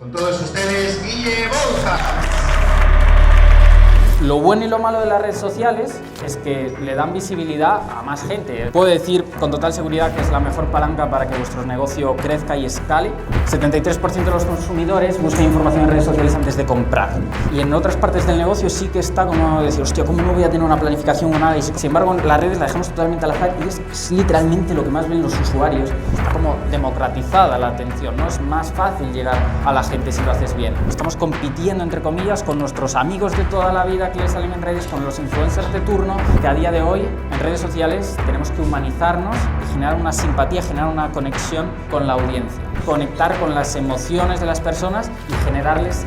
Con todos ustedes, Guille Bouza. Lo bueno y lo malo de las redes sociales es que le dan visibilidad a más gente. Puedo decir con total seguridad que es la mejor palanca para que vuestro negocio crezca y escale. 73% de los consumidores buscan información en redes sociales antes de comprar. Y en otras partes del negocio sí que está como decir, hostia, ¿cómo no voy a tener una planificación, un análisis? Sin embargo, las redes las dejamos totalmente al azar y es literalmente lo que más ven los usuarios. Está como democratizada la atención, ¿no? Es más fácil llegar a la gente si lo haces bien. Estamos compitiendo, entre comillas, con nuestros amigos de toda la vida que les salen en redes, con los influencers de turno, que a día de hoy en redes sociales tenemos que humanizarnos y generar una simpatía, generar una conexión con la audiencia, conectar con las emociones de las personas y generarles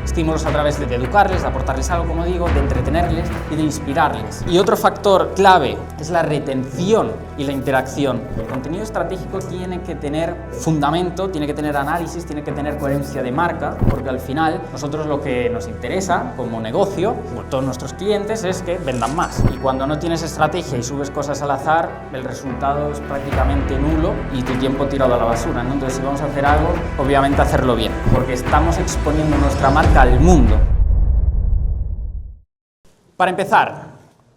estímulos a través de educarles, de aportarles algo, como digo, de entretenerles y de inspirarles. Y otro factor clave es la retención y la interacción. El contenido estratégico tiene que tener fundamento, tiene que tener análisis, tiene que tener coherencia de marca, porque al final nosotros lo que nos interesa como negocio, con todos nuestros clientes, es que vendan más. Y cuando no tienes estrategia y subes cosas al azar, el resultado es prácticamente nulo y tu tiempo tirado a la basura, ¿no? Entonces, si vamos a hacer algo, obviamente hacerlo bien, porque estamos exponiendo nuestra marca al mundo. Para empezar,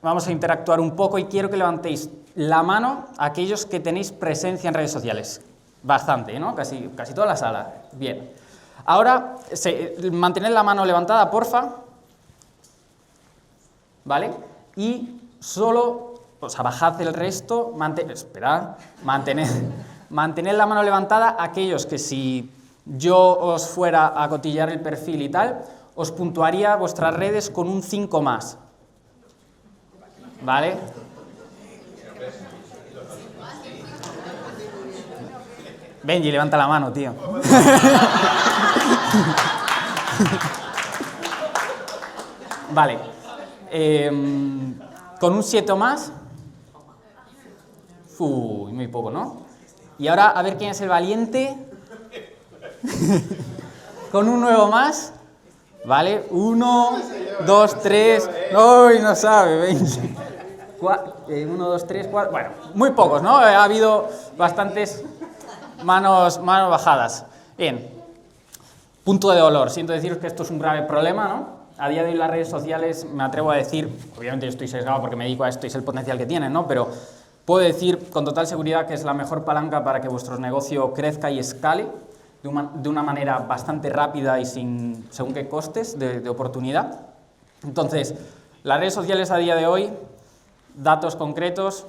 vamos a interactuar un poco y quiero que levantéis la mano a aquellos que tenéis presencia en redes sociales. Bastante, ¿no? Casi toda la sala. Bien. Ahora, mantened la mano levantada, porfa. ¿Vale? Y solo, o sea, bajad el resto, mantened la mano levantada aquellos que si yo os fuera a cotillar el perfil y tal, os puntuaría vuestras redes con un 5 más. ¿Vale? Benji, levanta la mano, tío. Vale. Con un 7 más. Uy, muy poco, ¿no? Y ahora a ver quién es el valiente. Con un 9 más. ¿Vale? 1, 2, 3. Uy, no sabe, Benji. 1, 2, 3, 4. Bueno, muy pocos, ¿no? Ha habido bastantes manos bajadas. Bien. Punto de dolor. Siento deciros que esto es un grave problema, ¿no? A día de hoy las redes sociales, me atrevo a decir, obviamente yo estoy sesgado porque me dedico a esto y es el potencial que tienen, ¿no? Pero puedo decir con total seguridad que es la mejor palanca para que vuestro negocio crezca y escale de una manera bastante rápida y sin según qué costes de oportunidad. Entonces, las redes sociales a día de hoy, datos concretos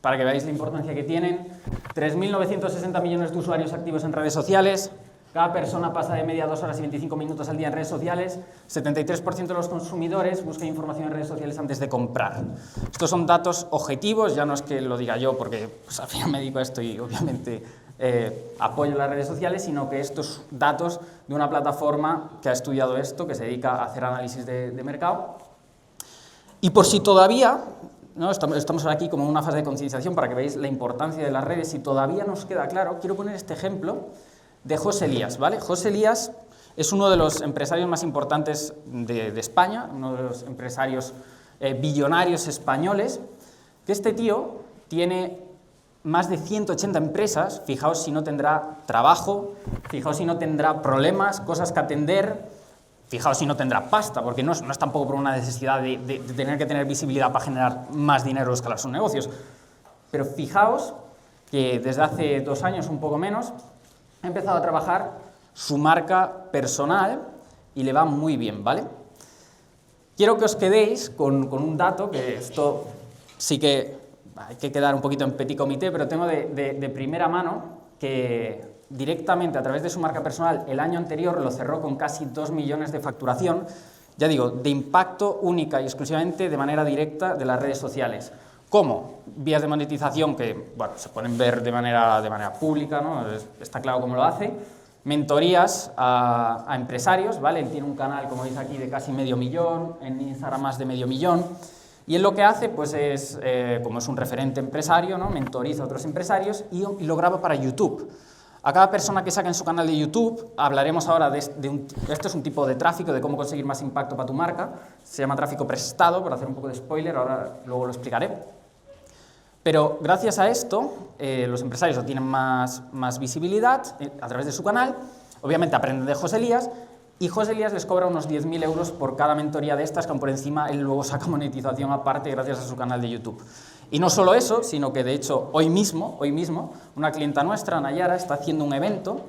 para que veáis la importancia que tienen: 3.960 millones de usuarios activos en redes sociales. Cada persona pasa de media 2 horas y 25 minutos al día en redes sociales. 73% de los consumidores buscan información en redes sociales antes de comprar. Estos son datos objetivos, ya no es que lo diga yo porque pues, al final me dedico a esto y obviamente apoyo las redes sociales, sino que estos datos de una plataforma que ha estudiado esto, que se dedica a hacer análisis de mercado. Y por si todavía, ¿no? Estamos aquí como en una fase de concienciación para que veáis la importancia de las redes, si todavía no os queda claro, quiero poner este ejemplo de José Elías, ¿vale? José Elías es uno de los empresarios más importantes de España, uno de los empresarios billonarios españoles, que este tío tiene más de 180 empresas. Fijaos si no tendrá trabajo, fijaos si no tendrá problemas, cosas que atender, fijaos si no tendrá pasta, porque no es tampoco por una necesidad de tener que tener visibilidad para generar más dinero o escalar sus negocios. Pero fijaos que desde hace 2 años, un poco menos, ha empezado a trabajar su marca personal y le va muy bien, ¿vale? Quiero que os quedéis con un dato, que esto sí que hay que quedar un poquito en petit comité, pero tengo de primera mano que directamente a través de su marca personal el año anterior lo cerró con casi 2 millones de facturación, ya digo, de impacto única y exclusivamente de manera directa de las redes sociales. ¿Cómo? Vías de monetización que, bueno, se pueden ver de manera pública, ¿no? Está claro cómo lo hace. Mentorías a empresarios, ¿vale? Él tiene un canal, como veis aquí, de casi 500.000, en Instagram más de 500.000. Y él lo que hace, pues es, como es un referente empresario, ¿no? Mentoriza a otros empresarios y lo graba para YouTube. A cada persona que saca en su canal de YouTube, hablaremos ahora esto es un tipo de tráfico, de cómo conseguir más impacto para tu marca. Se llama tráfico prestado, por hacer un poco de spoiler, luego lo explicaré. Pero gracias a esto, los empresarios obtienen más visibilidad a través de su canal, Obviamente aprenden de José Elías, y José Elías les cobra unos 10.000 euros por cada mentoría de estas, que por encima él luego saca monetización aparte gracias a su canal de YouTube. Y no solo eso, sino que de hecho hoy mismo, una clienta nuestra, Nayara, está haciendo un evento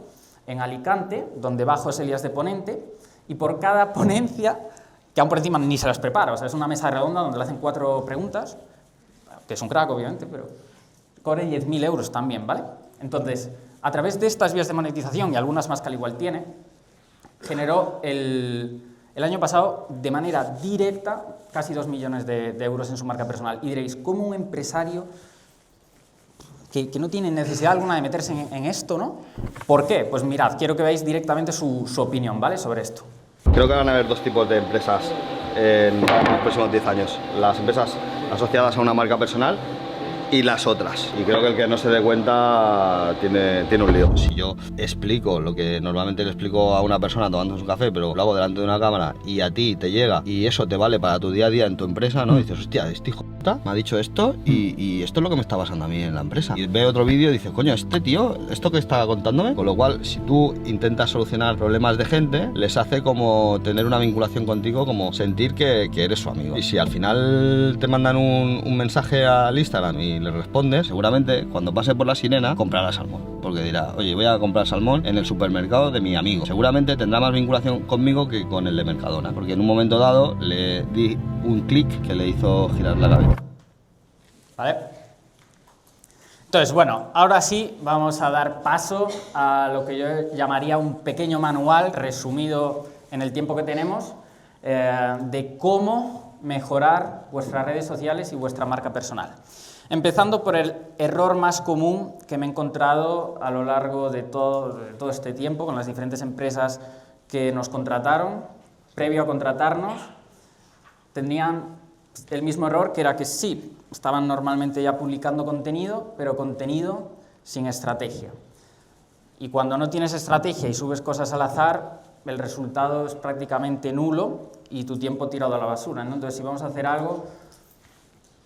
en Alicante, donde va José Elías de ponente, y por cada ponencia, que aún por encima ni se las prepara, o sea, es una mesa redonda donde le hacen 4 preguntas, que es un crack obviamente, pero cobre 10.000 euros también, ¿vale? Entonces, a través de estas vías de monetización y algunas más que al igual tiene, generó el año pasado de manera directa casi 2 millones de euros en su marca personal. Y diréis, ¿cómo un empresario que no tiene necesidad alguna de meterse en esto, ¿no? ¿Por qué? Pues mirad, quiero que veáis directamente su opinión, ¿vale?, sobre esto. Creo que van a haber 2 tipos de empresas en los próximos 10 años. Las empresas asociadas a una marca personal y las otras. Y creo que el que no se dé cuenta tiene un lío. Si yo explico lo que normalmente le explico a una persona tomando su café, pero lo hago delante de una cámara y a ti te llega y eso te vale para tu día a día en tu empresa, ¿no? Y dices, hostia, este hijo de puta me ha dicho esto y esto es lo que me está pasando a mí en la empresa. Y ve otro vídeo y dices, coño, este tío, esto que está contándome. Con lo cual, si tú intentas solucionar problemas de gente, les hace como tener una vinculación contigo, como sentir que eres su amigo. Y si al final te mandan un mensaje al Instagram y le respondes, seguramente cuando pase por la sirena comprará salmón, porque dirá, oye, voy a comprar salmón en el supermercado de mi amigo. Seguramente tendrá más vinculación conmigo que con el de Mercadona, porque en un momento dado le di un clic que le hizo girar la cabeza. ¿Vale? Entonces, bueno, ahora sí vamos a dar paso a lo que yo llamaría un pequeño manual resumido en el tiempo que tenemos de cómo mejorar vuestras redes sociales y vuestra marca personal. Empezando por el error más común que me he encontrado a lo largo de todo este tiempo con las diferentes empresas que nos contrataron, previo a contratarnos, tenían el mismo error, que era que sí, estaban normalmente ya publicando contenido, pero contenido sin estrategia. Y cuando no tienes estrategia y subes cosas al azar, el resultado es prácticamente nulo y tu tiempo tirado a la basura, ¿no? Entonces, si vamos a hacer algo,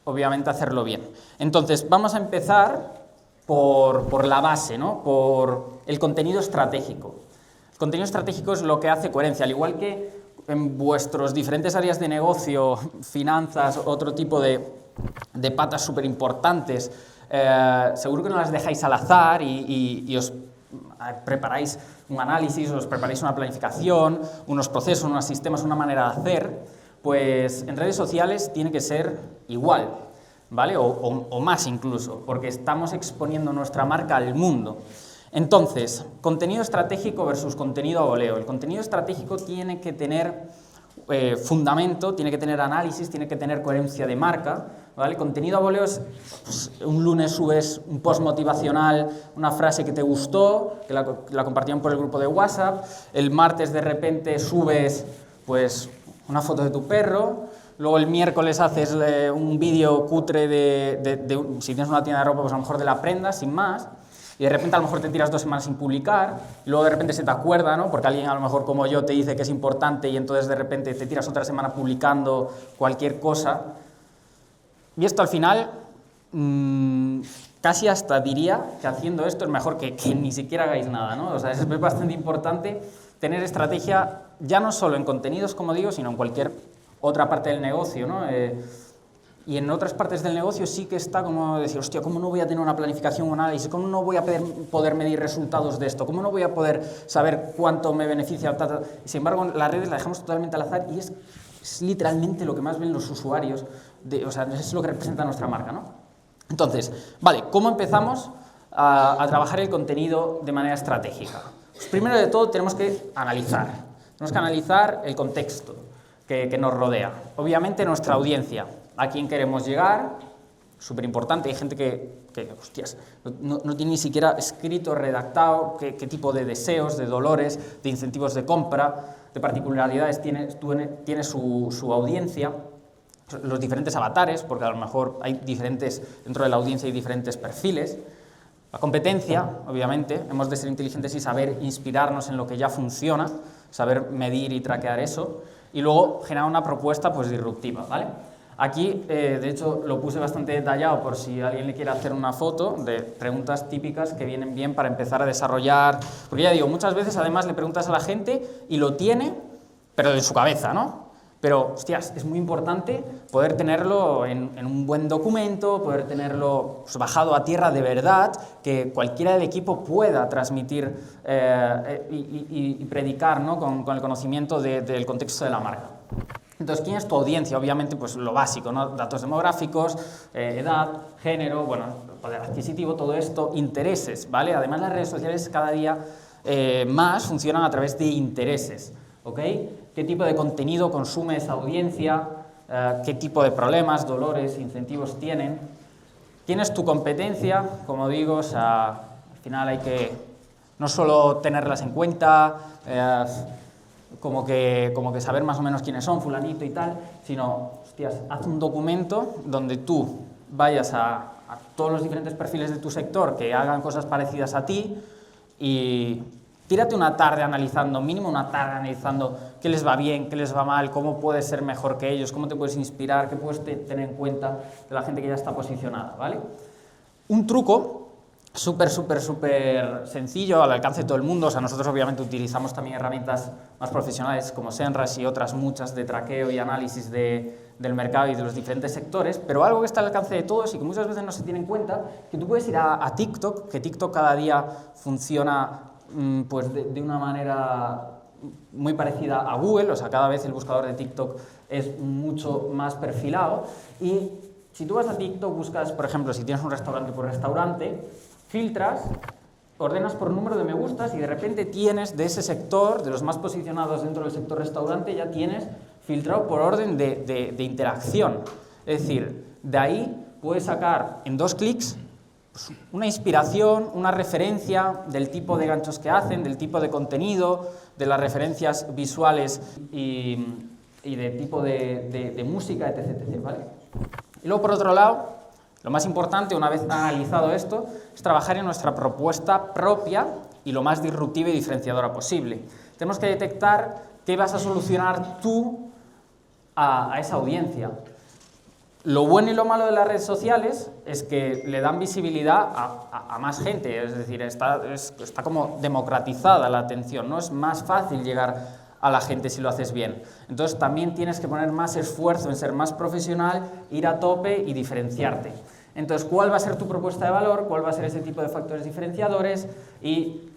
obviamente hacerlo bien. Entonces, vamos a empezar por la base, ¿no? Por el contenido estratégico. El contenido estratégico es lo que hace coherencia, al igual que en vuestros diferentes áreas de negocio, finanzas, otro tipo de patas súper importantes, seguro que no las dejáis al azar y os preparáis un análisis, os preparáis una planificación, unos procesos, unos sistemas, una manera de hacer. Pues en redes sociales tiene que ser igual, ¿vale? O más incluso, porque estamos exponiendo nuestra marca al mundo. Entonces, contenido estratégico versus contenido a voleo. El contenido estratégico tiene que tener fundamento, tiene que tener análisis, tiene que tener coherencia de marca, ¿vale? Contenido a voleo es, pues, un lunes subes un post motivacional, una frase que te gustó, que la compartieron por el grupo de WhatsApp, el martes de repente subes, pues, una foto de tu perro, luego el miércoles haces un vídeo cutre si tienes una tienda de ropa, pues a lo mejor de la prenda, sin más, y de repente a lo mejor te tiras 2 semanas sin publicar, y luego de repente se te acuerda, ¿no? Porque alguien a lo mejor como yo te dice que es importante y entonces de repente te tiras otra semana publicando cualquier cosa. Y esto al final, casi hasta diría que haciendo esto es mejor que ni siquiera hagáis nada, ¿no? O sea, es bastante importante tener estrategia, ya no solo en contenidos, como digo, sino en cualquier otra parte del negocio, ¿no? Y en otras partes del negocio sí que está como decir, hostia, ¿cómo no voy a tener una planificación, un análisis? ¿Cómo no voy a poder medir resultados de esto? ¿Cómo no voy a poder saber cuánto me beneficia? Sin embargo, las redes las dejamos totalmente al azar y es literalmente lo que más ven los usuarios, o sea, es lo que representa nuestra marca, ¿no? Entonces, vale, ¿cómo empezamos a trabajar el contenido de manera estratégica? Pues primero de todo tenemos que analizar el contexto que nos rodea. Obviamente nuestra audiencia, a quién queremos llegar, súper importante. Hay gente que hostias, no tiene ni siquiera escrito, redactado qué tipo de deseos, de dolores, de incentivos de compra, de particularidades tiene su audiencia, los diferentes avatares, porque a lo mejor dentro de la audiencia hay diferentes perfiles. La competencia, obviamente, hemos de ser inteligentes y saber inspirarnos en lo que ya funciona, saber medir y traquear eso, y luego generar una propuesta pues disruptiva, ¿vale? Aquí, de hecho, lo puse bastante detallado por si alguien le quiere hacer una foto de preguntas típicas que vienen bien para empezar a desarrollar. Porque ya digo, muchas veces además le preguntas a la gente y lo tiene, pero en su cabeza, ¿no? Pero, hostias, es muy importante poder tenerlo en un buen documento, poder tenerlo pues, bajado a tierra de verdad, que cualquiera del equipo pueda transmitir y predicar, ¿no? con el conocimiento del contexto de la marca. Entonces, ¿quién es tu audiencia? Obviamente, pues lo básico, ¿no? Datos demográficos, edad, género, bueno, poder adquisitivo, todo esto, intereses, ¿vale? Además, las redes sociales cada día más funcionan a través de intereses, ¿ok? ¿Qué tipo de contenido consume esa audiencia? ¿Qué tipo de problemas, dolores, incentivos tienen? ¿Quién es tu competencia? Como digo, o sea, al final hay que no solo tenerlas en cuenta, como que saber más o menos quiénes son, fulanito y tal, sino, hostias, haz un documento donde tú vayas a todos los diferentes perfiles de tu sector que hagan cosas parecidas a ti y tírate una tarde analizando, mínimo una tarde analizando qué les va bien, qué les va mal, cómo puedes ser mejor que ellos, cómo te puedes inspirar, qué puedes tener en cuenta de la gente que ya está posicionada, ¿vale? Un truco súper sencillo, al alcance de todo el mundo. O sea, nosotros obviamente utilizamos también herramientas más profesionales como Semrush y otras muchas de traqueo y análisis del mercado y de los diferentes sectores, pero algo que está al alcance de todos y que muchas veces no se tiene en cuenta, que tú puedes ir a TikTok, que TikTok cada día funciona pues de una manera muy parecida a Google, o sea, cada vez el buscador de TikTok es mucho más perfilado y si tú vas a TikTok, buscas, por ejemplo, si tienes un restaurante por restaurante, filtras, ordenas por número de me gustas y de repente tienes de ese sector, de los más posicionados dentro del sector restaurante, ya tienes filtrado por orden de interacción. Es decir, de ahí puedes sacar en 2 clics pues, una inspiración, una referencia del tipo de ganchos que hacen, del tipo de contenido, de las referencias visuales y de tipo de música, etc, etc, ¿vale? Y luego, por otro lado, lo más importante, una vez analizado esto, es trabajar en nuestra propuesta propia y lo más disruptiva y diferenciadora posible. Tenemos que detectar qué vas a solucionar tú a esa audiencia. Lo bueno y lo malo de las redes sociales es que le dan visibilidad a más gente, es decir, está como democratizada la atención, ¿no? Es más fácil llegar a la gente si lo haces bien. Entonces también tienes que poner más esfuerzo en ser más profesional, ir a tope y diferenciarte. Entonces, ¿cuál va a ser tu propuesta de valor? ¿Cuál va a ser ese tipo de factores diferenciadores? Y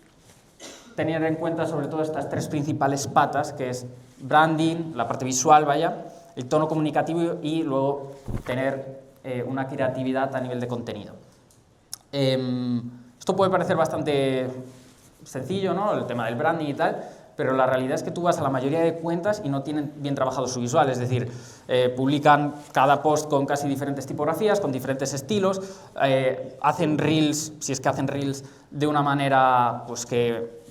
tener en cuenta sobre todo estas 3 principales patas, que es branding, la parte visual, vaya, el tono comunicativo y luego tener una creatividad a nivel de contenido. Esto puede parecer bastante sencillo, ¿no? El tema del branding y tal, pero la realidad es que tú vas a la mayoría de cuentas y no tienen bien trabajado su visual, es decir, publican cada post con casi diferentes tipografías, con diferentes estilos, hacen reels, si es que hacen reels, de una manera pues que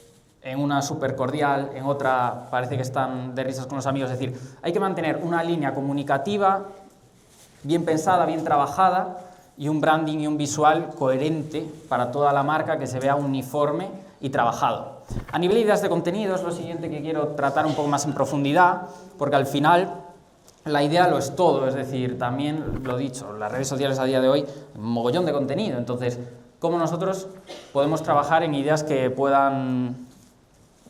en una súper cordial, en otra parece que están de risas con los amigos, es decir, hay que mantener una línea comunicativa bien pensada, bien trabajada y un branding y un visual coherente para toda la marca que se vea uniforme y trabajado. A nivel de ideas de contenido es lo siguiente que quiero tratar un poco más en profundidad, porque al final la idea lo es todo, es decir, también lo dicho, las redes sociales a día de hoy, un mogollón de contenido, entonces, ¿cómo nosotros podemos trabajar en ideas que puedan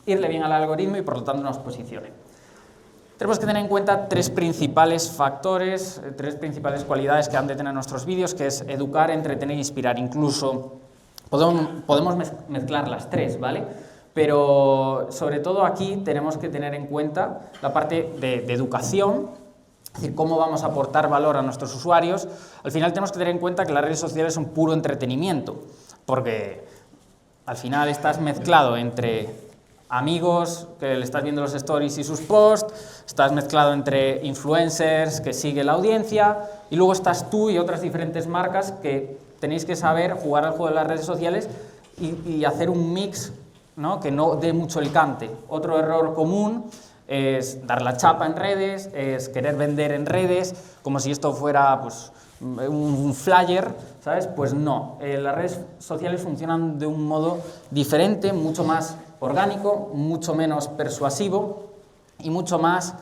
irle bien al algoritmo y por lo tanto nos posicione? Tenemos que tener en cuenta 3 principales factores, 3 principales cualidades que han de tener nuestros vídeos, que es educar, entretener e inspirar. Incluso podemos mezclar las 3, ¿vale? Pero sobre todo aquí tenemos que tener en cuenta la parte de educación, es decir, cómo vamos a aportar valor a nuestros usuarios. Al final tenemos que tener en cuenta que las redes sociales son puro entretenimiento, porque al final estás mezclado entre amigos, que le estás viendo los stories y sus posts, estás mezclado entre influencers que sigue la audiencia, y luego estás tú y otras diferentes marcas que tenéis que saber jugar al juego de las redes sociales y hacer un mix, ¿no? Que no dé mucho el cante. Otro error común es dar la chapa en redes, es querer vender en redes, como si esto fuera pues, un flyer, ¿sabes? Pues no, las redes sociales funcionan de un modo diferente, mucho más orgánico, mucho menos persuasivo y mucho más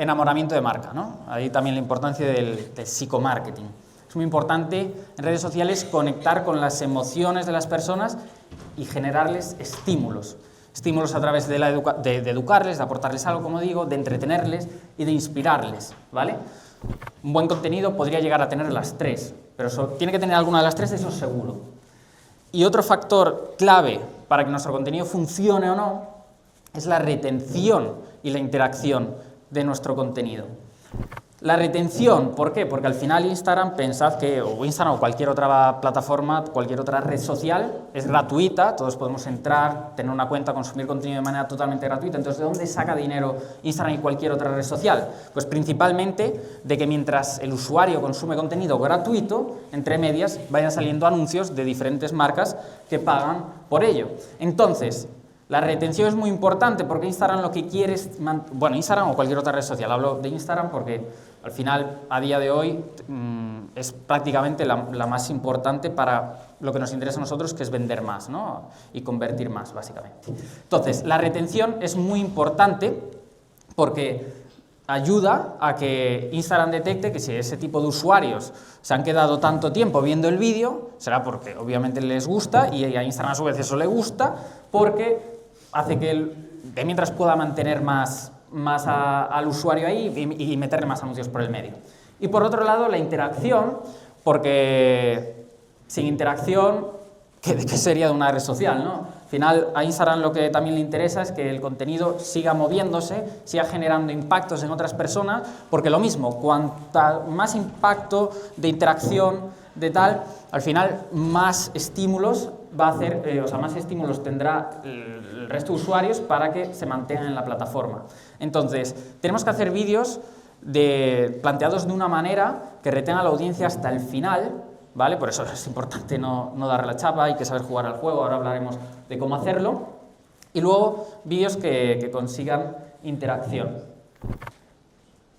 enamoramiento de marca, ¿no? Ahí también la importancia del psicomarketing. Es muy importante en redes sociales conectar con las emociones de las personas y generarles estímulos. Estímulos a través de educarles, de aportarles algo, como digo, de entretenerles y de inspirarles, ¿vale? Un buen contenido podría llegar a tener las tres, pero tiene que tener alguna de las tres, eso seguro. Y otro factor clave para que nuestro contenido funcione o no es la retención y la interacción de nuestro contenido. La retención, ¿por qué? Porque al final Instagram, pensad que, o Instagram o cualquier otra plataforma, cualquier otra red social, es gratuita, todos podemos entrar, tener una cuenta, consumir contenido de manera totalmente gratuita. Entonces, ¿de dónde saca dinero Instagram y cualquier otra red social? Pues principalmente de que mientras el usuario consume contenido gratuito, entre medias vayan saliendo anuncios de diferentes marcas que pagan por ello. Entonces, la retención es muy importante porque Instagram lo que quiere es... Bueno, Instagram o cualquier otra red social, hablo de Instagram porque al final, a día de hoy, es prácticamente la más importante para lo que nos interesa a nosotros, que es vender más, ¿no? Y convertir más, básicamente. Entonces, la retención es muy importante porque ayuda a que Instagram detecte que si ese tipo de usuarios se han quedado tanto tiempo viendo el vídeo, será porque obviamente les gusta y a Instagram a su vez eso le gusta, porque hace que mientras pueda mantener más al usuario ahí y meterle más anuncios por el medio. Y por otro lado, la interacción, porque sin interacción, ¿qué sería de una red social, no? Al final, a Instagram lo que también le interesa es que el contenido siga moviéndose, siga generando impactos en otras personas, porque lo mismo, cuanta más impacto de interacción, de tal, al final más estímulos va a hacer, más estímulos tendrá el resto de usuarios para que se mantengan en la plataforma. Entonces, tenemos que hacer vídeos planteados de una manera que retenga a la audiencia hasta el final, ¿vale? Por eso es importante no darle la chapa, hay que saber jugar al juego, ahora hablaremos de cómo hacerlo. Y luego, vídeos que consigan interacción.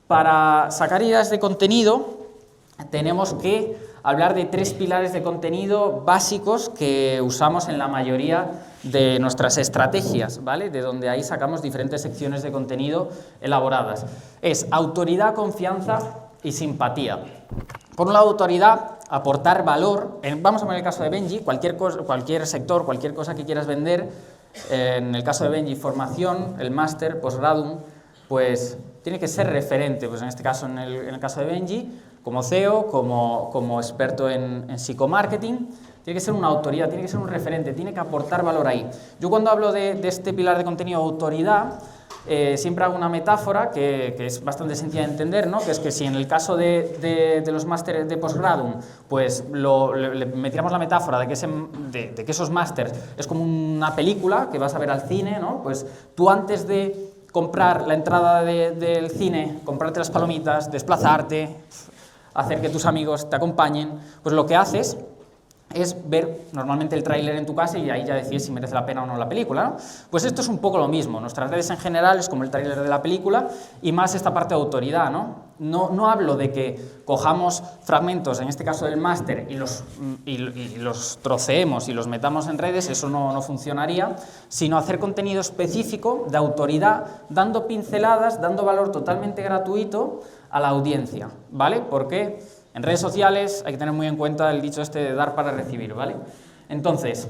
Para sacar ideas de contenido, tenemos que hablar de 3 pilares de contenido básicos que usamos en la mayoría de nuestras estrategias, ¿vale? De donde ahí sacamos diferentes secciones de contenido elaboradas. Es autoridad, confianza y simpatía. Por un lado, autoridad, aportar valor. Vamos a poner el caso de Benji, cualquier sector, cualquier cosa que quieras vender. En el caso de Benji, formación, el máster, postgradum, pues tiene que ser referente. Pues en este caso, en el caso de Benji, como CEO, como experto en psicomarketing, tiene que ser una autoridad, tiene que ser un referente, tiene que aportar valor ahí. Yo cuando hablo de este pilar de contenido, autoridad, siempre hago una metáfora que es bastante sencilla de entender, ¿no? Que es que si en el caso de los másteres de postgradum, pues le metiéramos la metáfora de que esos másters es como una película que vas a ver al cine, ¿no? Pues tú antes de comprar la entrada del cine, comprarte las palomitas, desplazarte, hacer que tus amigos te acompañen, pues lo que haces es ver normalmente el tráiler en tu casa y ahí ya decides si merece la pena o no la película, ¿no? Pues esto es un poco lo mismo, nuestras redes en general es como el tráiler de la película y más esta parte de autoridad, ¿no? No hablo de que cojamos fragmentos, en este caso del máster, y los troceemos y los metamos en redes, eso no funcionaría, sino hacer contenido específico de autoridad, dando pinceladas, dando valor totalmente gratuito a la audiencia, ¿vale? Porque en redes sociales hay que tener muy en cuenta el dicho este de dar para recibir, ¿vale? Entonces,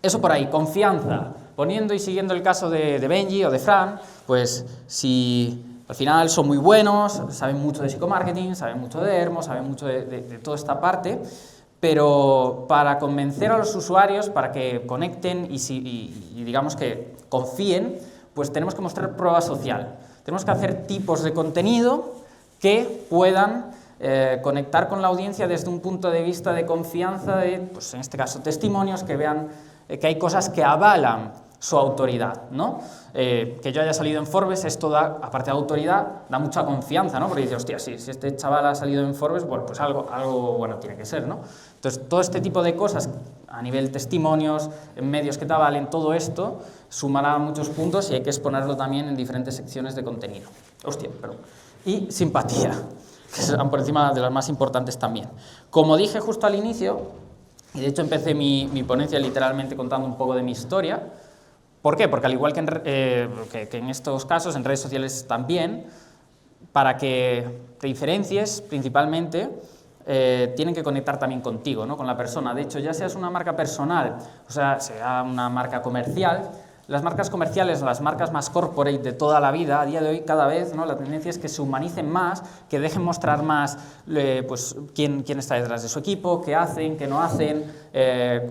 eso por ahí, confianza. Poniendo y siguiendo el caso de Benji o de Fran, pues si al final son muy buenos, saben mucho de psicomarketing, saben mucho de Hermo, saben mucho de toda esta parte, pero para convencer a los usuarios, para que conecten y digamos que confíen, pues tenemos que mostrar prueba social. Tenemos que hacer tipos de contenido que puedan conectar con la audiencia desde un punto de vista de confianza, pues en este caso testimonios, que vean que hay cosas que avalan su autoridad, ¿no? Que yo haya salido en Forbes, esto da, aparte de autoridad, da mucha confianza, ¿no? Porque dice, hostia, si este chaval ha salido en Forbes, bueno, pues algo bueno tiene que ser, ¿no? Entonces, todo este tipo de cosas, a nivel testimonios, en medios que te avalen, todo esto sumará muchos puntos y hay que exponerlo también en diferentes secciones de contenido. Hostia, perdón. Y simpatía, que serán por encima de las más importantes también. Como dije justo al inicio, y de hecho empecé mi ponencia literalmente contando un poco de mi historia. ¿Por qué? Porque al igual que en estos casos, en redes sociales también, para que te diferencies principalmente, tienen que conectar también contigo, ¿no? Con la persona. De hecho, ya seas una marca personal, o sea una marca comercial, las marcas comerciales, las marcas más corporate de toda la vida, a día de hoy cada vez, ¿no? La tendencia es que se humanicen más, que dejen mostrar más pues, quién está detrás de su equipo, qué hacen, qué no hacen,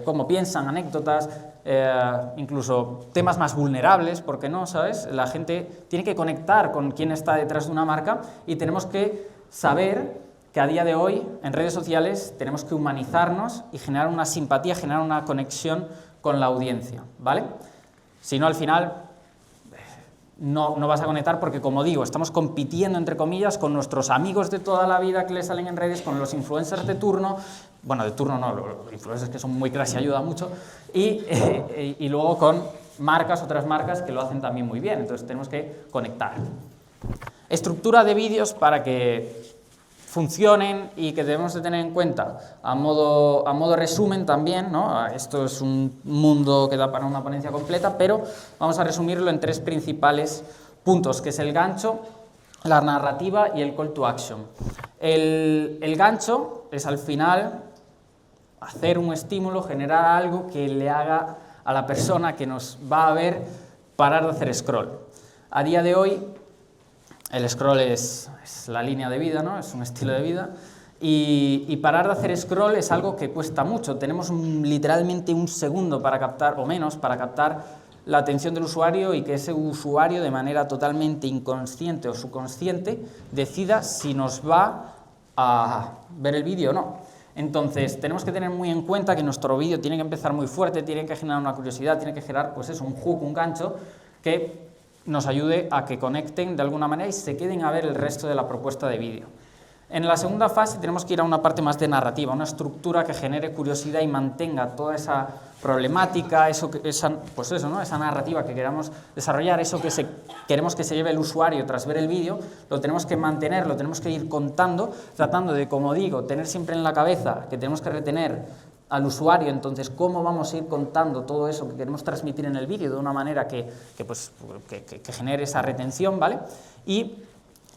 cómo piensan, anécdotas, incluso temas más vulnerables, ¿por qué no? ¿Sabes? La gente tiene que conectar con quién está detrás de una marca y tenemos que saber que a día de hoy, en redes sociales, tenemos que humanizarnos y generar una simpatía, generar una conexión con la audiencia, ¿vale? Si no, al final, no vas a conectar porque, como digo, estamos compitiendo, entre comillas, con nuestros amigos de toda la vida que les salen en redes, con los influencers de turno, bueno, de turno no, los influencers que son muy cracks y ayudan mucho, y luego con otras marcas que lo hacen también muy bien, entonces tenemos que conectar. Estructura de vídeos para que funcionen y que debemos de tener en cuenta a modo resumen también, ¿no? Esto es un mundo que da para una ponencia completa, pero vamos a resumirlo en 3 principales puntos, que es el gancho, la narrativa y el call to action. El gancho es al final hacer un estímulo, generar algo que le haga a la persona que nos va a ver parar de hacer scroll. A día de hoy el scroll es la línea de vida, ¿no? Es un estilo de vida, y parar de hacer scroll es algo que cuesta mucho. Tenemos literalmente un segundo para captar, o menos, para captar la atención del usuario y que ese usuario, de manera totalmente inconsciente o subconsciente, decida si nos va a ver el vídeo o no. Entonces, tenemos que tener muy en cuenta que nuestro vídeo tiene que empezar muy fuerte, tiene que generar una curiosidad, tiene que generar, pues eso, un hook, un gancho, que nos ayude a que conecten de alguna manera y se queden a ver el resto de la propuesta de vídeo. En la segunda fase tenemos que ir a una parte más de narrativa, una estructura que genere curiosidad y mantenga toda esa problemática, pues eso, ¿no? Esa narrativa que queramos desarrollar, eso que queremos que se lleve el usuario tras ver el vídeo, lo tenemos que mantener, lo tenemos que ir contando, tratando de, como digo, tener siempre en la cabeza que tenemos que retener al usuario. Entonces, ¿cómo vamos a ir contando todo eso que queremos transmitir en el vídeo de una manera que genere esa retención, ¿vale? Y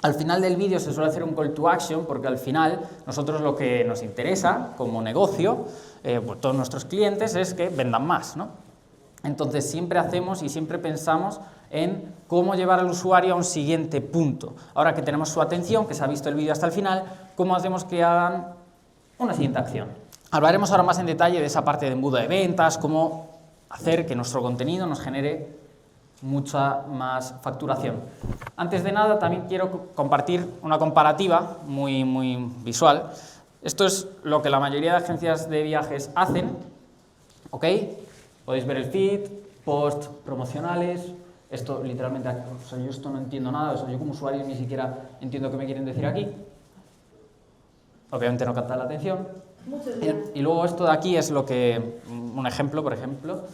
al final del vídeo se suele hacer un call to action, porque al final nosotros lo que nos interesa como negocio, pues todos nuestros clientes, es que vendan más, ¿no? Entonces siempre hacemos y siempre pensamos en cómo llevar al usuario a un siguiente punto. Ahora que tenemos su atención, que se ha visto el vídeo hasta el final, ¿cómo hacemos que hagan una siguiente acción? Hablaremos ahora más en detalle de esa parte de embudo de ventas, cómo hacer que nuestro contenido nos genere mucha más facturación. Antes de nada, también quiero compartir una comparativa muy visual. Esto es lo que la mayoría de agencias de viajes hacen, ¿ok? Podéis ver el feed, post promocionales. Esto literalmente, o sea, yo esto no entiendo nada, o sea, yo como usuario ni siquiera entiendo qué me quieren decir aquí. Obviamente no capta la atención. Y luego esto de aquí es lo que, un ejemplo, por ejemplo,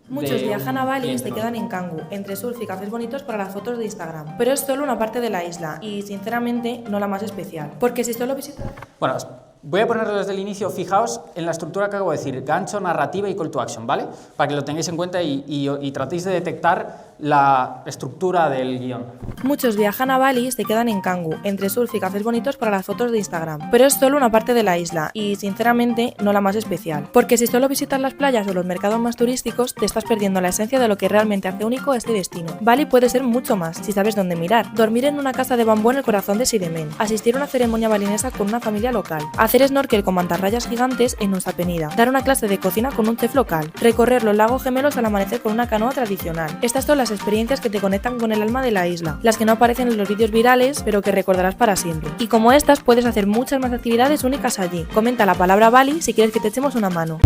Muchos viajan a Bali y se quedan en Canggu, entre surf y cafés bonitos para las fotos de Instagram. Pero es solo una parte de la isla y, sinceramente, no la más especial. Porque si solo visitas... Bueno, voy a ponerlo desde el inicio. Fijaos en la estructura que acabo de decir, gancho, narrativa y call to action, ¿vale? Para que lo tengáis en cuenta y tratéis de detectar la estructura del guión. Muchos viajan a Bali y se quedan en Canggu, entre surf y cafés bonitos para las fotos de Instagram. Pero es solo una parte de la isla y, sinceramente, no la más especial. Porque si solo visitas las playas o los mercados más turísticos, te estás perdiendo la esencia de lo que realmente hace único este destino. Bali puede ser mucho más, si sabes dónde mirar. Dormir en una casa de bambú en el corazón de Sidemen. Asistir a una ceremonia balinesa con una familia local. Hacer snorkel con mantarrayas gigantes en Nusa Penida. Dar una clase de cocina con un chef local. Recorrer los lagos gemelos al amanecer con una canoa tradicional. Estas son las experiencias que te conectan con el alma de la isla. Las que no aparecen en los vídeos virales, pero que recordarás para siempre. Y como estas, puedes hacer muchas más actividades únicas allí. Comenta la palabra Bali si quieres que te echemos una mano.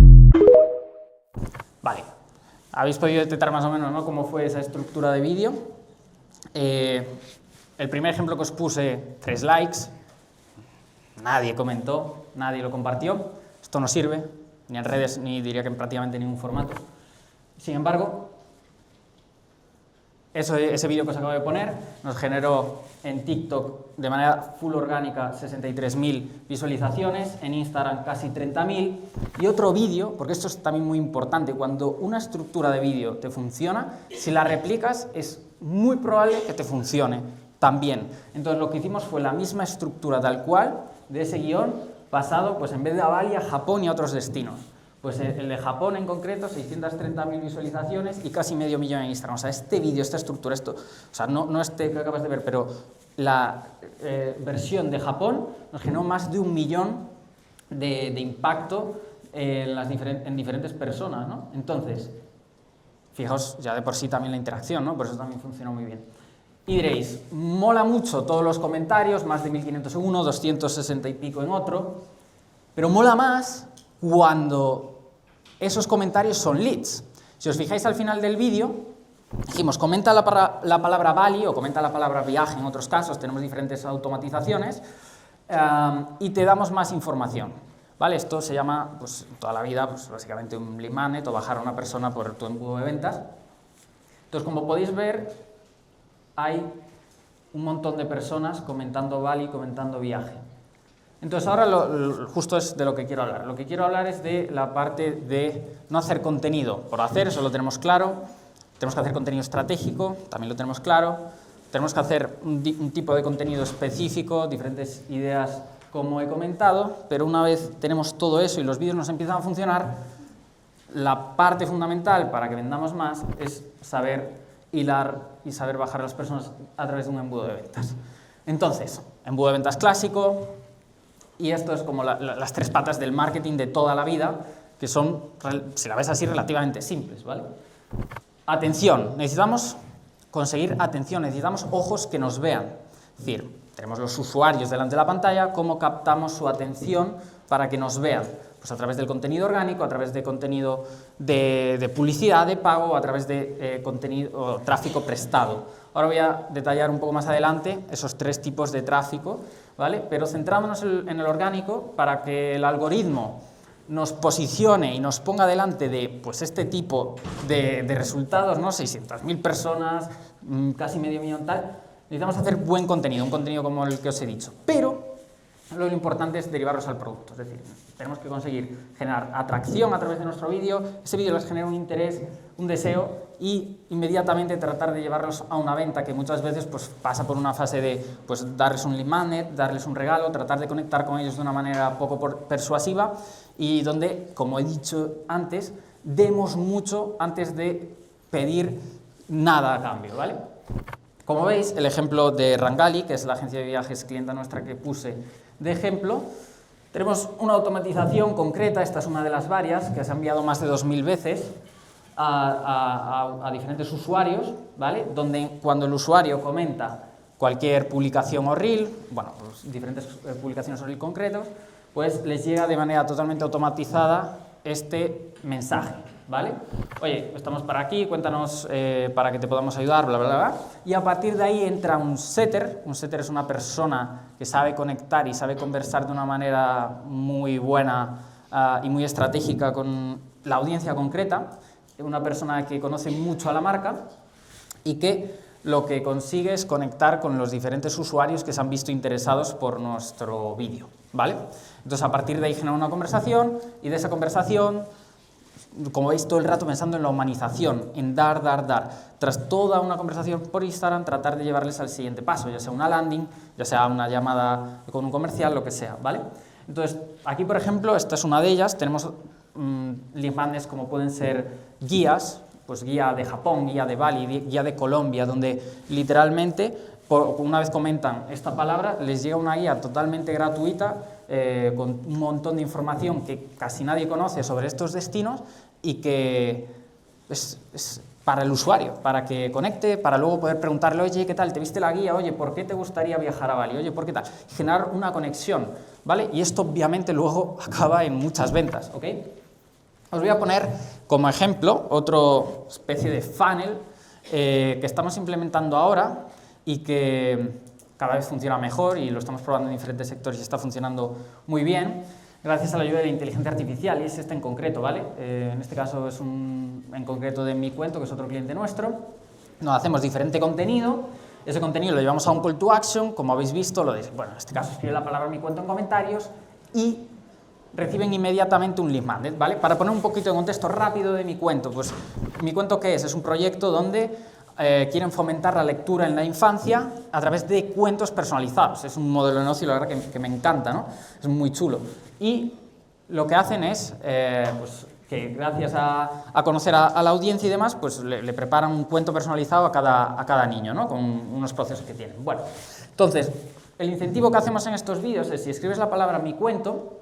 Vale. Habéis podido detectar más o menos, ¿no?, cómo fue esa estructura de vídeo. El primer ejemplo que os puse, 3 likes. Nadie comentó, nadie lo compartió. Esto no sirve, ni en redes, ni diría que en prácticamente ningún formato. Sin embargo, ese vídeo que os acabo de poner nos generó en TikTok de manera full orgánica 63.000 visualizaciones, en Instagram casi 30.000, y otro vídeo, porque esto es también muy importante, cuando una estructura de vídeo te funciona, si la replicas es muy probable que te funcione también. Entonces lo que hicimos fue la misma estructura tal cual de ese guión pasado, pues en vez de a Bali, a Japón y a otros destinos. Pues el de Japón en concreto, 630.000 visualizaciones y casi medio millón en Instagram. O sea, este vídeo, esta estructura, esto, o sea, no este que acabas de ver, pero la versión de Japón nos generó más de 1 millón de impacto en diferentes personas, ¿no? Entonces, fijaos ya de por sí también la interacción, ¿no? Por eso también funcionó muy bien. Y diréis, mola mucho todos los comentarios, más de 1500 en uno, 260 y pico en otro, pero mola más cuando esos comentarios son leads. Si os fijáis al final del vídeo, dijimos, comenta la palabra Bali o comenta la palabra viaje, en otros casos tenemos diferentes automatizaciones, y te damos más información, ¿vale? Esto se llama, pues toda la vida, pues básicamente un lead magnet o bajar a una persona por tu embudo de ventas. Entonces, como podéis ver, hay un montón de personas comentando Bali, comentando viaje. Entonces ahora justo es de lo que quiero hablar. Lo que quiero hablar es de la parte de no hacer contenido por hacer, eso lo tenemos claro. Tenemos que hacer contenido estratégico, también lo tenemos claro. Tenemos que hacer un tipo de contenido específico, diferentes ideas como he comentado, pero una vez tenemos todo eso y los vídeos nos empiezan a funcionar, la parte fundamental para que vendamos más es saber hilar y saber bajar a las personas a través de un embudo de ventas. Entonces, embudo de ventas clásico, y esto es como las 3 patas del marketing de toda la vida, que son, si la ves así, relativamente simples, ¿vale? Atención, necesitamos conseguir atención, necesitamos ojos que nos vean. Es decir, tenemos los usuarios delante de la pantalla, ¿cómo captamos su atención para que nos vean? Pues a través del contenido orgánico, a través de contenido de publicidad, de pago, a través de contenido, tráfico prestado. Ahora voy a detallar un poco más adelante esos 3 tipos de tráfico, ¿vale? Pero centrándonos en el orgánico, para que el algoritmo nos posicione y nos ponga delante de pues, este tipo de resultados, ¿no? 600.000 personas, casi medio millón tal, necesitamos hacer buen contenido, un contenido como el que os he dicho. Pero lo importante es derivarlos al producto, es decir, tenemos que conseguir generar atracción a través de nuestro vídeo, ese vídeo les genera un interés, un deseo y inmediatamente tratar de llevarlos a una venta que muchas veces pues, pasa por una fase de pues, darles un lead magnet, darles un regalo, tratar de conectar con ellos de una manera poco persuasiva y donde, como he dicho antes, demos mucho antes de pedir nada a cambio, ¿vale? Como veis, el ejemplo de Rangali, que es la agencia de viajes clienta nuestra que puse de ejemplo, tenemos una automatización concreta, esta es una de las varias, que se ha enviado más de 2000 veces a diferentes usuarios, ¿vale? Donde cuando el usuario comenta cualquier publicación o reel, bueno, pues diferentes publicaciones o reel concretos, pues les llega de manera totalmente automatizada este mensaje, ¿vale? Oye, estamos para aquí, cuéntanos para que te podamos ayudar, bla, bla, bla. Y a partir de ahí entra un setter. Un setter es una persona que sabe conectar y sabe conversar de una manera muy buena y muy estratégica con la audiencia concreta. Una persona que conoce mucho a la marca y que lo que consigue es conectar con los diferentes usuarios que se han visto interesados por nuestro vídeo, ¿vale? Entonces, a partir de ahí genera una conversación y de esa conversación, como veis, todo el rato pensando en la humanización, en dar. Tras toda una conversación por Instagram, tratar de llevarles al siguiente paso, ya sea una landing, ya sea una llamada con un comercial, lo que sea, ¿vale? Entonces, aquí, por ejemplo, esta es una de ellas. Tenemos lead magnets como pueden ser guías, pues guía de Japón, guía de Bali, guía de Colombia, donde literalmente, una vez comentan esta palabra, les llega una guía totalmente gratuita, con un montón de información que casi nadie conoce sobre estos destinos y que es para el usuario, para que conecte, para luego poder preguntarle, oye, ¿qué tal? ¿Te viste la guía? Oye, ¿por qué te gustaría viajar a Bali? Oye, ¿por qué tal? Generar una conexión, ¿vale? Y esto obviamente luego acaba en muchas ventas, ¿ok? Os voy a poner como ejemplo otra especie de funnel que estamos implementando ahora y que cada vez funciona mejor y lo estamos probando en diferentes sectores y está funcionando muy bien gracias a la ayuda de la inteligencia artificial, y es este en concreto, ¿vale? En este caso es en concreto de Mi Cuento, que es otro cliente nuestro. Nos hacemos diferente contenido, ese contenido lo llevamos a un call to action, como habéis visto, bueno, en este caso escribe la palabra Mi Cuento en comentarios y reciben inmediatamente un lead magnet, ¿vale? Para poner un poquito de contexto rápido de Mi Cuento, pues Mi Cuento, ¿qué es? Es un proyecto donde quieren fomentar la lectura en la infancia a través de cuentos personalizados. Es un modelo de negocio, la verdad, que me encanta, ¿no? Es muy chulo. Y lo que hacen es, pues, que gracias a conocer a la audiencia y demás, pues le preparan un cuento personalizado a cada niño, ¿no? Con unos procesos que tienen. Bueno, entonces, el incentivo que hacemos en estos vídeos es, si escribes la palabra mi cuento,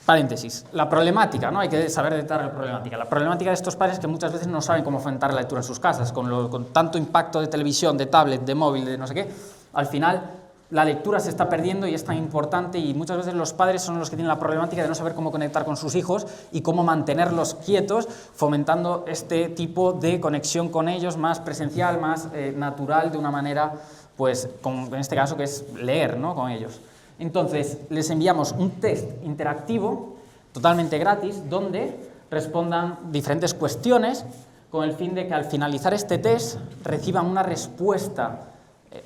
paréntesis, la problemática, ¿no? Hay que saber detectar la problemática. La problemática de estos padres es que muchas veces no saben cómo fomentar la lectura en sus casas, con tanto impacto de televisión, de tablet, de móvil, de no sé qué, al final la lectura se está perdiendo y es tan importante, y muchas veces los padres son los que tienen la problemática de no saber cómo conectar con sus hijos y cómo mantenerlos quietos, fomentando este tipo de conexión con ellos más presencial, más natural, de una manera, pues, como en este caso, que es leer, ¿no? Con ellos. Entonces, les enviamos un test interactivo, totalmente gratis, donde respondan diferentes cuestiones con el fin de que al finalizar este test reciban una respuesta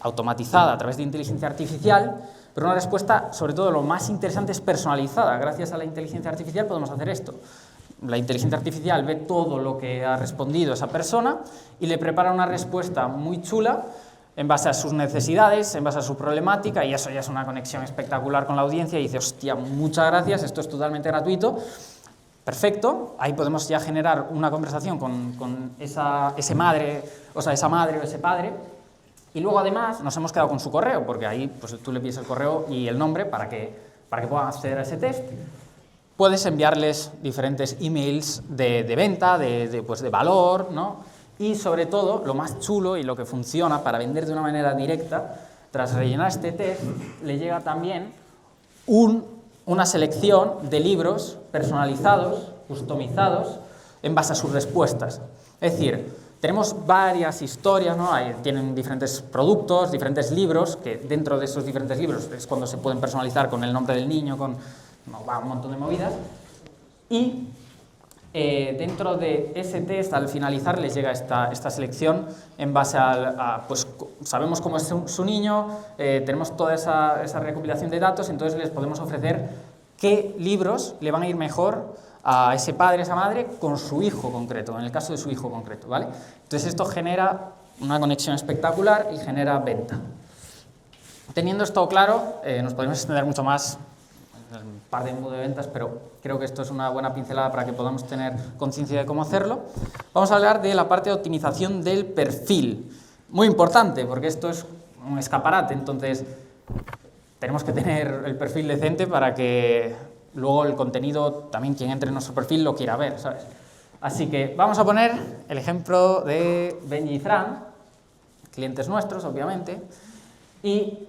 automatizada a través de inteligencia artificial, pero una respuesta, sobre todo, lo más interesante, es personalizada. Gracias a la inteligencia artificial podemos hacer esto. La inteligencia artificial ve todo lo que ha respondido esa persona y le prepara una respuesta muy chula en base a sus necesidades, en base a su problemática, y eso ya es una conexión espectacular con la audiencia, y dice, hostia, muchas gracias, esto es totalmente gratuito, perfecto, ahí podemos ya generar una conversación con esa madre o ese padre, y luego además nos hemos quedado con su correo, porque ahí pues, tú le pides el correo y el nombre para que puedan acceder a ese test. Puedes enviarles diferentes emails de venta, pues, de valor, ¿no? Y sobre todo, lo más chulo y lo que funciona para vender de una manera directa, tras rellenar este test, le llega también una selección de libros personalizados, customizados, en base a sus respuestas. Es decir, tenemos varias historias, ¿no? Tienen diferentes productos, diferentes libros, que dentro de esos diferentes libros es cuando se pueden personalizar con el nombre del niño, con un montón de movidas. Y dentro de ese test, al finalizar, les llega esta selección en base pues sabemos cómo es su niño, tenemos toda esa recopilación de datos, entonces les podemos ofrecer qué libros le van a ir mejor a ese padre, a esa madre, con su hijo concreto, en el caso de su hijo concreto, ¿vale? Entonces esto genera una conexión espectacular y genera venta. Teniendo esto claro, nos podemos extender mucho más, un par de embudos de ventas, pero creo que esto es una buena pincelada para que podamos tener conciencia de cómo hacerlo. Vamos a hablar de la parte de optimización del perfil. Muy importante, porque esto es un escaparate, entonces tenemos que tener el perfil decente para que luego el contenido, también quien entre en nuestro perfil lo quiera ver, ¿sabes? Así que vamos a poner el ejemplo de Benji y Fran, clientes nuestros, obviamente, y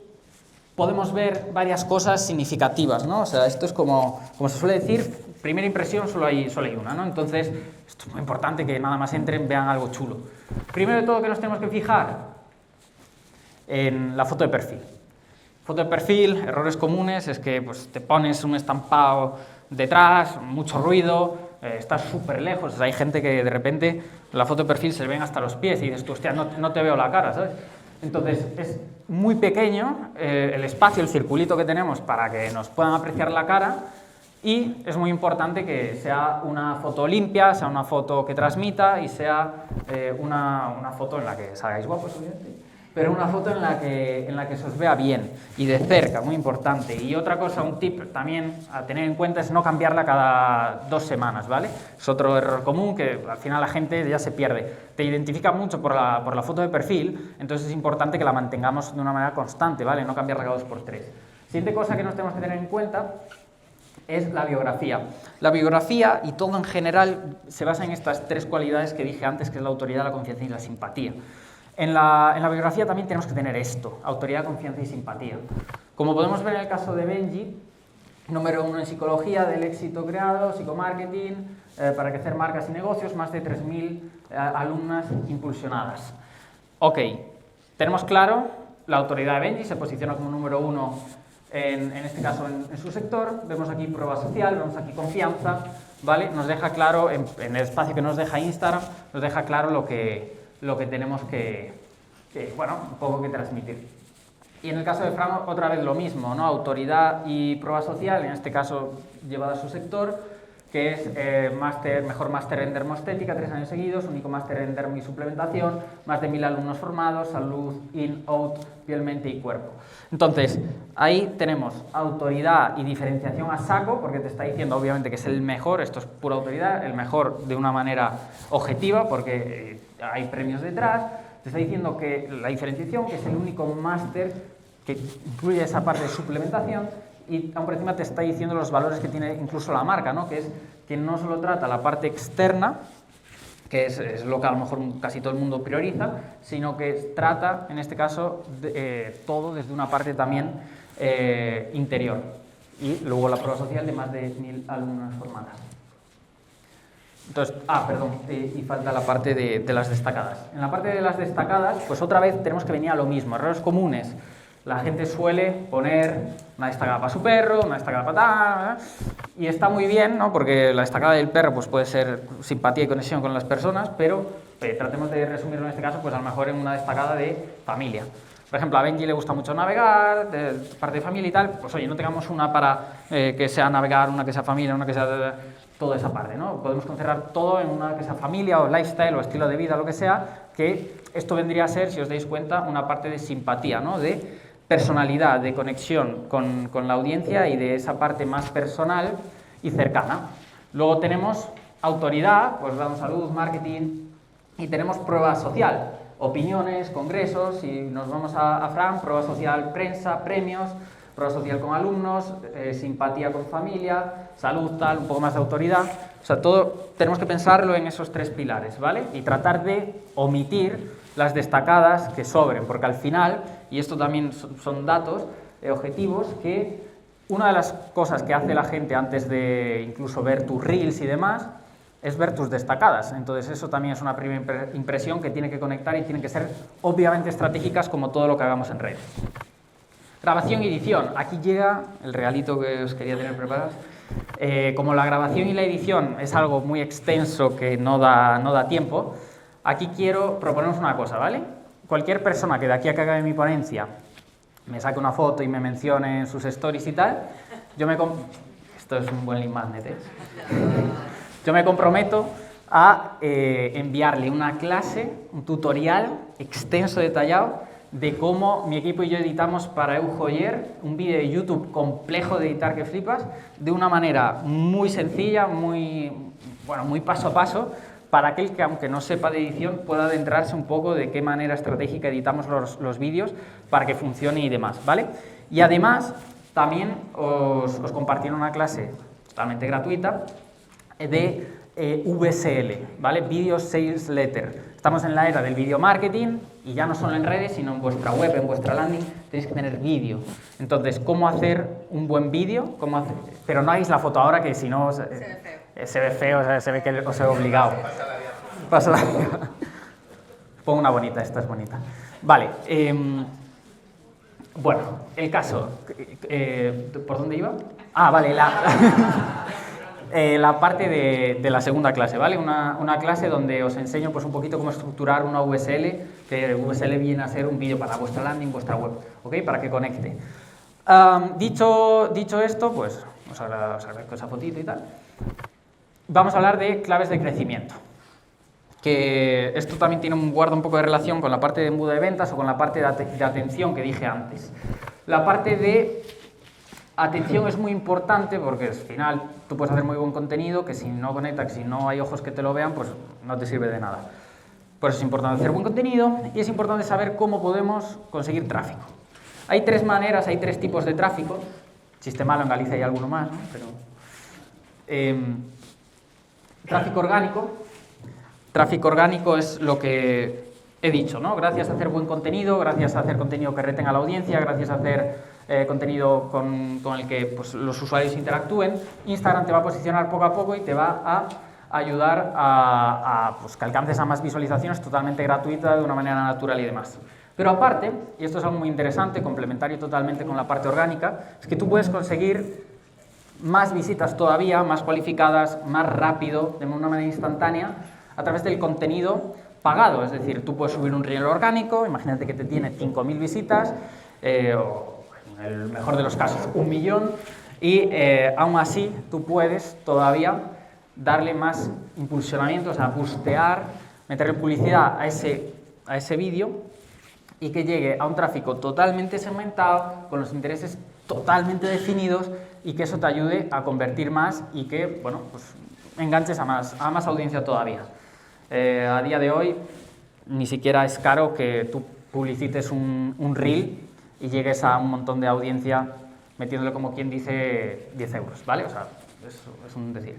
podemos ver varias cosas significativas, ¿no? O sea, esto es como se suele decir, primera impresión solo hay una, ¿no? Entonces, esto es muy importante, que nada más entren, vean algo chulo. Primero de todo, ¿qué nos tenemos que fijar? En la foto de perfil. Foto de perfil, errores comunes, es que pues, te pones un estampado detrás, mucho ruido, estás súper lejos, o sea, hay gente que de repente en la foto de perfil se le ven hasta los pies y dices tú, hostia, no te veo la cara, ¿sabes? Entonces, es muy pequeño el espacio, el circulito que tenemos para que nos puedan apreciar la cara, y es muy importante que sea una foto limpia, sea una foto que transmita y sea una foto en la que salgáis guapos, obviamente, pero una foto en la que se os vea bien y de cerca, muy importante. Y otra cosa, un tip también a tener en cuenta es no cambiarla cada 2 semanas, ¿vale? Es otro error común que al final la gente ya se pierde. Te identifica mucho por la foto de perfil, entonces es importante que la mantengamos de una manera constante, ¿vale? No cambiarla cada 2x3. Siguiente cosa que nos tenemos que tener en cuenta es la biografía. La biografía y todo en general se basa en estas 3 cualidades que dije antes, que es la autoridad, la confianza y la simpatía. En la biografía también tenemos que tener esto, autoridad, confianza y simpatía. Como podemos ver en el caso de Benji, número 1 en psicología del éxito creado, psicomarketing, para crecer marcas y negocios, más de 3.000 alumnas impulsionadas. Ok, tenemos claro, la autoridad de Benji se posiciona como número 1 en este caso en su sector, vemos aquí prueba social, vemos aquí confianza, ¿vale? Nos deja claro, en el espacio que nos deja Instagram, nos deja claro lo que tenemos bueno, un poco que transmitir. Y en el caso de Fran, otra vez lo mismo, ¿no? Autoridad y prueba social, en este caso llevada a su sector, que es mejor máster en dermoestética, 3 años seguidos, único máster en dermo y suplementación, más de 1000 alumnos formados, salud, in, out, piel, mente y cuerpo. Entonces, ahí tenemos autoridad y diferenciación a saco, porque te está diciendo obviamente que es el mejor, esto es pura autoridad, el mejor de una manera objetiva, porque hay premios detrás. Te está diciendo que la diferenciación, que es el único máster que incluye esa parte de suplementación, y aún por encima te está diciendo los valores que tiene incluso la marca, ¿no? Que es que no solo trata la parte externa, que es lo que a lo mejor casi todo el mundo prioriza, sino que trata, en este caso, todo desde una parte también interior. Y luego la prueba social de más de 1000 alumnas formadas. Entonces, perdón, y falta la parte de las destacadas. En la parte de las destacadas, pues otra vez tenemos que venir a lo mismo, errores comunes. La gente suele poner una destacada para su perro, una destacada para tal, y está muy bien, ¿no? Porque la destacada del perro pues puede ser simpatía y conexión con las personas, pero tratemos de resumirlo en este caso, pues a lo mejor en una destacada de familia. Por ejemplo, a Benji le gusta mucho navegar, de parte de familia y tal, pues oye, no tengamos una para que sea navegar, una que sea familia, una que sea toda esa parte, ¿no? Podemos concentrar todo en una que sea familia o lifestyle o estilo de vida, lo que sea, que esto vendría a ser, si os dais cuenta, una parte de simpatía, ¿no? De personalidad, de conexión con la audiencia y de esa parte más personal y cercana. Luego tenemos autoridad, pues damos salud, marketing, y tenemos prueba social, opiniones, congresos, y nos vamos a Fran, prueba social, prensa, premios, prueba social con alumnos, simpatía con familia, salud, tal, un poco más de autoridad. O sea, todo tenemos que pensarlo en esos 3 pilares, ¿vale? Y tratar de omitir las destacadas que sobren, porque al final, y esto también son datos objetivos, que una de las cosas que hace la gente antes de incluso ver tus reels y demás, es ver tus destacadas. Entonces eso también es una primera impresión que tiene que conectar y tienen que ser obviamente estratégicas como todo lo que hagamos en redes. Grabación y edición. Aquí llega el regalito que os quería tener preparados. Como la grabación y la edición es algo muy extenso que no da tiempo, aquí quiero proponeros una cosa, ¿vale? Cualquier persona que de aquí a que acabe mi ponencia me saque una foto y me mencione en sus stories y tal, esto es un buen lead magnet, ¿eh? Yo me comprometo a enviarle una clase, un tutorial extenso, detallado, de cómo mi equipo y yo editamos para Eujoyer un vídeo de YouTube complejo de editar que flipas, de una manera muy sencilla, muy paso a paso, para aquel que, aunque no sepa de edición, pueda adentrarse un poco de qué manera estratégica editamos los vídeos para que funcione y demás, ¿vale? Y además, también os compartiré una clase totalmente gratuita de VSL, ¿vale? Video Sales Letter. Estamos en la era del video marketing y ya no solo en redes, sino en vuestra web, en vuestra landing, tenéis que tener vídeo. Entonces, ¿cómo hacer un buen vídeo? Pero no hagáis la foto ahora, que si no se ve feo, o sea, se ve que os he obligado. Pasa la vida. Pongo una bonita, esta es bonita. Vale, bueno, el caso. ¿Por dónde iba? Vale, la parte de la segunda clase, ¿vale? Una clase donde os enseño pues un poquito cómo estructurar una VSL, que VSL viene a ser un vídeo para vuestra landing, vuestra web, ¿ok? Para que conecte. Dicho esto, pues os agradezco esa fotito y tal. Vamos a hablar de claves de crecimiento, que esto también guarda un poco de relación con la parte de embudo de ventas o con la parte de atención que dije antes. La parte de atención es muy importante porque al final tú puedes hacer muy buen contenido que si no conecta, que si no hay ojos que te lo vean, pues no te sirve de nada. Por eso es importante hacer buen contenido y es importante saber cómo podemos conseguir tráfico. Hay 3 maneras, hay 3 tipos de tráfico. Chiste malo, en Galicia hay alguno más, ¿no? Pero, tráfico orgánico. Tráfico orgánico es lo que he dicho, ¿no? Gracias a hacer buen contenido, gracias a hacer contenido que retenga a la audiencia, gracias a hacer contenido con el que pues, los usuarios interactúen, Instagram te va a posicionar poco a poco y te va a ayudar a pues, que alcances a más visualizaciones totalmente gratuita, de una manera natural y demás. Pero aparte, y esto es algo muy interesante, complementario totalmente con la parte orgánica, es que tú puedes conseguir más visitas todavía, más cualificadas, más rápido, de una manera instantánea, a través del contenido pagado. Es decir, tú puedes subir un reel orgánico, imagínate que te tiene 5.000 visitas, o en el mejor de los casos 1 millón, y aún así tú puedes todavía darle más impulsionamiento, o sea, bustear, meterle publicidad a ese vídeo y que llegue a un tráfico totalmente segmentado, con los intereses totalmente definidos y que eso te ayude a convertir más y que, bueno, pues enganches a más audiencia todavía. A día de hoy ni siquiera es caro que tú publicites un reel y llegues a un montón de audiencia metiéndole, como quien dice, 10 euros, ¿vale? O sea, es un decir.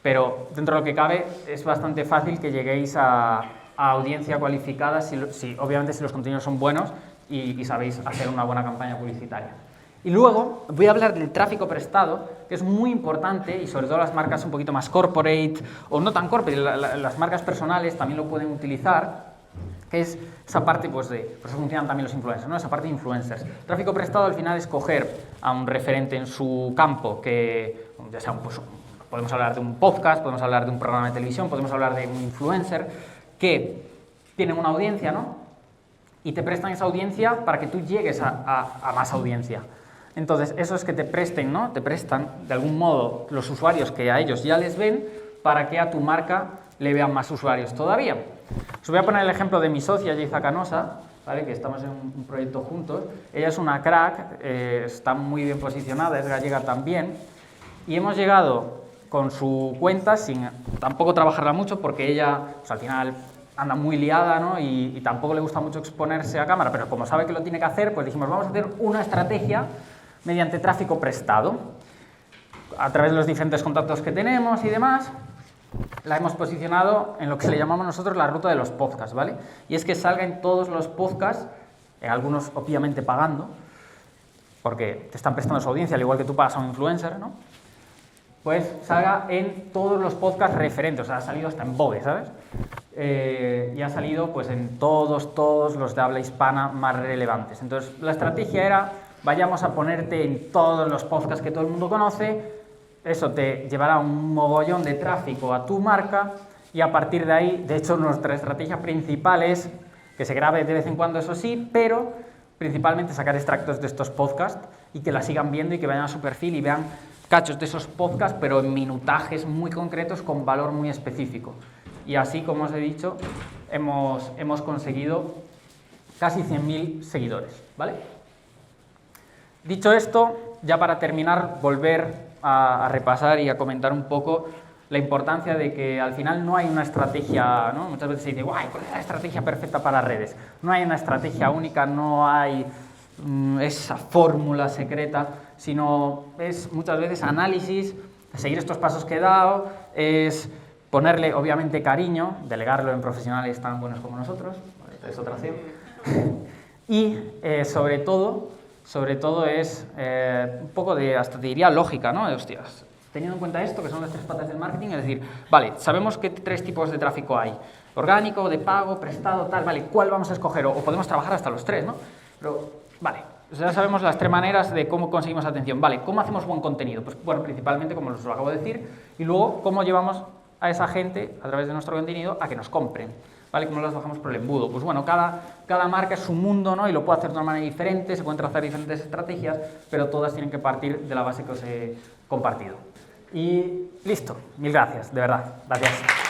Pero dentro de lo que cabe es bastante fácil que lleguéis a audiencia cualificada obviamente si los contenidos son buenos y sabéis hacer una buena campaña publicitaria. Y luego voy a hablar del tráfico prestado, que es muy importante y sobre todo las marcas un poquito más corporate o no tan corporate, las marcas personales también lo pueden utilizar, que es esa parte, pues por eso funcionan también los influencers, ¿no? Esa parte de influencers. Tráfico prestado al final es coger a un referente en su campo, que ya sea podemos hablar de un podcast, podemos hablar de un programa de televisión, podemos hablar de un influencer, que tienen una audiencia, ¿no? Y te prestan esa audiencia para que tú llegues a más audiencia. Entonces, eso es que te presten, ¿no? Te prestan, de algún modo, los usuarios que a ellos ya les ven para que a tu marca le vean más usuarios todavía. Os voy a poner el ejemplo de mi socia, Yaiza Canosa, ¿vale? Que estamos en un proyecto juntos. Ella es una crack, está muy bien posicionada, es gallega también, y hemos llegado con su cuenta sin tampoco trabajarla mucho porque ella, pues, al final anda muy liada, ¿no? y tampoco le gusta mucho exponerse a cámara, pero como sabe que lo tiene que hacer, pues dijimos, vamos a hacer una estrategia mediante tráfico prestado. A través de los diferentes contactos que tenemos y demás, la hemos posicionado en lo que le llamamos nosotros la ruta de los podcasts, ¿vale? Y es que salga en todos los podcasts, algunos obviamente pagando, porque te están prestando su audiencia, al igual que tú pagas a un influencer, ¿no? Pues salga en todos los podcasts referentes, o sea, ha salido hasta en Vogue, ¿sabes? Y ha salido pues en todos los de habla hispana más relevantes. Entonces, la estrategia era, vayamos a ponerte en todos los podcasts que todo el mundo conoce, eso te llevará un mogollón de tráfico a tu marca y a partir de ahí, de hecho, nuestra estrategia principal es que se grabe de vez en cuando, eso sí, pero principalmente sacar extractos de estos podcasts y que la sigan viendo y que vayan a su perfil y vean cachos de esos podcasts, pero en minutajes muy concretos con valor muy específico. Y así, como os he dicho, hemos conseguido casi 100.000 seguidores, ¿vale? Dicho esto, ya para terminar, volver a repasar y a comentar un poco la importancia de que al final no hay una estrategia, ¿no? Muchas veces se dice, guay, ¿cuál es la estrategia perfecta para redes? No hay una estrategia única, no hay esa fórmula secreta, sino es muchas veces análisis, seguir estos pasos que he dado, es ponerle obviamente cariño, delegarlo en profesionales tan buenos como nosotros, esta es otra opción, y sobre todo es un poco de, hasta te diría, lógica, ¿no? De, hostias, teniendo en cuenta esto, que son las 3 patas del marketing, es decir, vale, sabemos qué 3 tipos de tráfico hay, orgánico, de pago, prestado, tal, vale, ¿cuál vamos a escoger? O podemos trabajar hasta los 3, ¿no? Pero, vale, ya sabemos las 3 maneras de cómo conseguimos atención. Vale, ¿cómo hacemos buen contenido? Pues bueno, principalmente, como os lo acabo de decir, y luego, ¿cómo llevamos a esa gente, a través de nuestro contenido, a que nos compren? ¿Vale? ¿Cómo las bajamos por el embudo? Pues bueno, cada marca es su mundo, ¿no? Y lo puede hacer de una manera diferente, se pueden trazar diferentes estrategias, pero todas tienen que partir de la base que os he compartido. Y listo, mil gracias, de verdad, gracias.